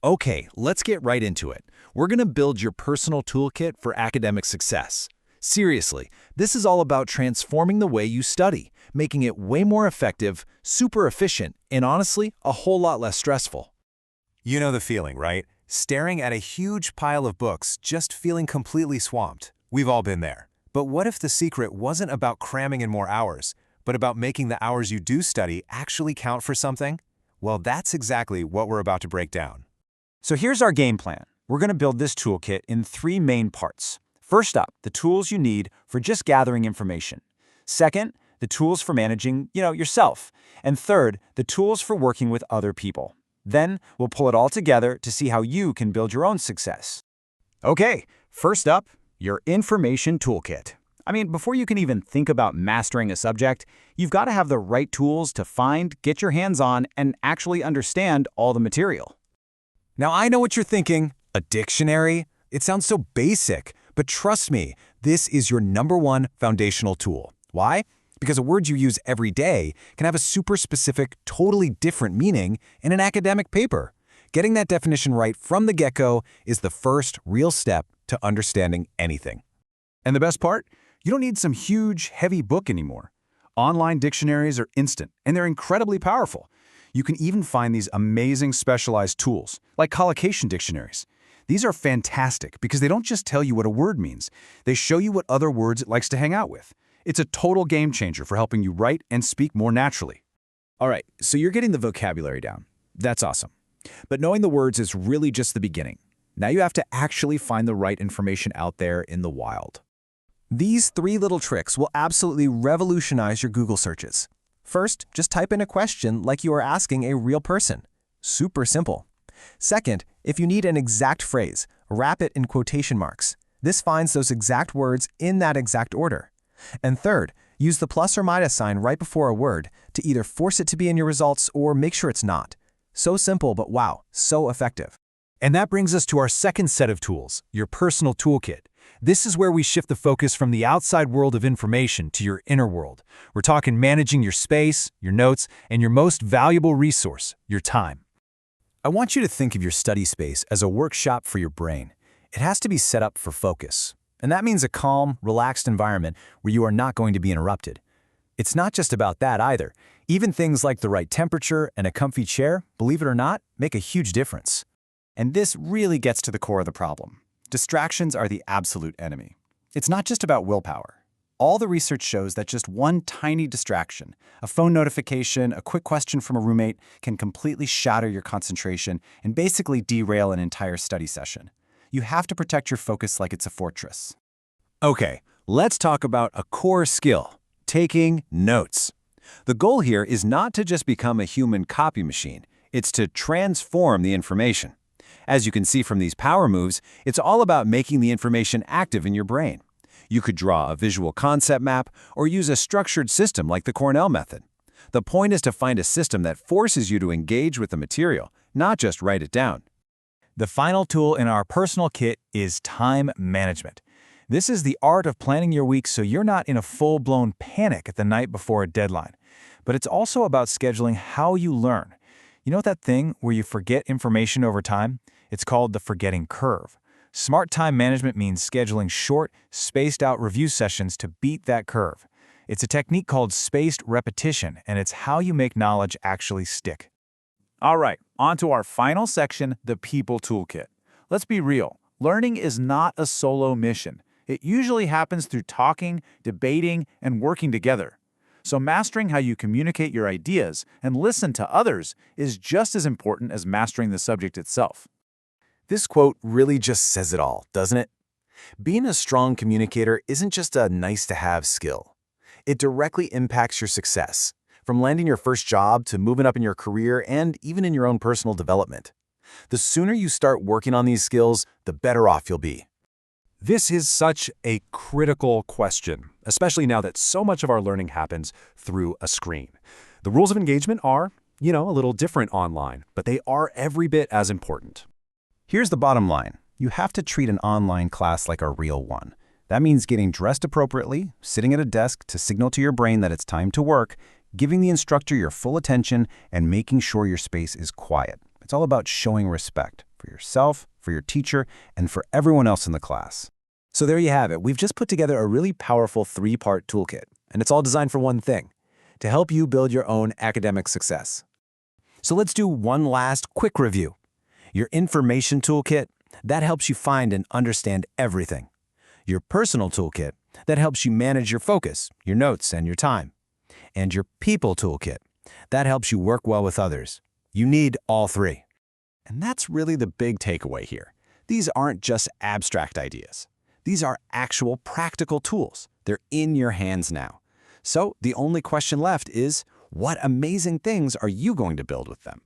Okay, let's get right into it. We're going to build your personal toolkit for academic success. Seriously, this is all about transforming the way you study, making it way more effective, super efficient, and honestly, a whole lot less stressful. You know the feeling, right? Staring at a huge pile of books, just feeling completely swamped. We've all been there. But what if the secret wasn't about cramming in more hours, but about making the hours you do study actually count for something? Well, that's exactly what we're about to break down. So here's our game plan. We're going to build this toolkit in 3 main parts. First up, the tools you need for just gathering information. Second, the tools for managing, yourself. And third, the tools for working with other people. Then we'll pull it all together to see how you can build your own success. Okay, first up, your information toolkit. Before you can even think about mastering a subject, you've got to have the right tools to find, get your hands on, and actually understand all the material. Now I know what you're thinking, a dictionary? It sounds so basic, but trust me, this is your #1 foundational tool. Why? Because a word you use every day can have a super specific, totally different meaning in an academic paper. Getting that definition right from the get-go is the first real step to understanding anything. And the best part? You don't need some huge, heavy book anymore. Online dictionaries are instant, and they're incredibly powerful. You can even find these amazing specialized tools, like collocation dictionaries. These are fantastic because they don't just tell you what a word means. They show you what other words it likes to hang out with. It's a total game changer for helping you write and speak more naturally. All right, so you're getting the vocabulary down. That's awesome. But knowing the words is really just the beginning. Now you have to actually find the right information out there in the wild. These 3 little tricks will absolutely revolutionize your Google searches. First, just type in a question like you are asking a real person. Super simple. Second, if you need an exact phrase, wrap it in quotation marks. This finds those exact words in that exact order. And third, use the plus or minus sign right before a word to either force it to be in your results or make sure it's not. So simple, but wow, so effective. And that brings us to our second set of tools, your personal toolkit. This is where we shift the focus from the outside world of information to your inner world. We're talking managing your space, your notes, and your most valuable resource, your time. I want you to think of your study space as a workshop for your brain. It has to be set up for focus. And that means a calm, relaxed environment where you are not going to be interrupted. It's not just about that either. Even things like the right temperature and a comfy chair, believe it or not, make a huge difference. And this really gets to the core of the problem. Distractions are the absolute enemy. It's not just about willpower. All the research shows that just one tiny distraction, a phone notification, a quick question from a roommate, can completely shatter your concentration and basically derail an entire study session. You have to protect your focus like it's a fortress. Okay, let's talk about a core skill, taking notes. The goal here is not to just become a human copy machine. It's to transform the information. As you can see from these power moves, it's all about making the information active in your brain. You could draw a visual concept map or use a structured system like the Cornell method. The point is to find a system that forces you to engage with the material, not just write it down. The final tool in our personal kit is time management. This is the art of planning your week so you're not in a full-blown panic at the night before a deadline. But it's also about scheduling how you learn. You know that thing where you forget information over time? It's called the forgetting curve. Smart time management means scheduling short, spaced-out review sessions to beat that curve. It's a technique called spaced repetition, and it's how you make knowledge actually stick. All right, on to our final section, the people toolkit. Let's be real. Learning is not a solo mission. It usually happens through talking, debating, and working together. So mastering how you communicate your ideas and listen to others is just as important as mastering the subject itself. This quote really just says it all, doesn't it? Being a strong communicator isn't just a nice-to-have skill. It directly impacts your success, from landing your first job to moving up in your career and even in your own personal development. The sooner you start working on these skills, the better off you'll be. This is such a critical question, especially now that so much of our learning happens through a screen. The rules of engagement are, a little different online, but they are every bit as important. Here's the bottom line. You have to treat an online class like a real one. That means getting dressed appropriately, sitting at a desk to signal to your brain that it's time to work, giving the instructor your full attention, and making sure your space is quiet. It's all about showing respect for yourself, for your teacher, and for everyone else in the class. So there you have it. We've just put together a really powerful 3-part toolkit, and it's all designed for one thing: to help you build your own academic success. So let's do one last quick review. Your information toolkit, that helps you find and understand everything. Your personal toolkit, that helps you manage your focus, your notes, and your time. And your people toolkit, that helps you work well with others. You need all 3. And that's really the big takeaway here. These aren't just abstract ideas. These are actual practical tools. They're in your hands now. So the only question left is, what amazing things are you going to build with them?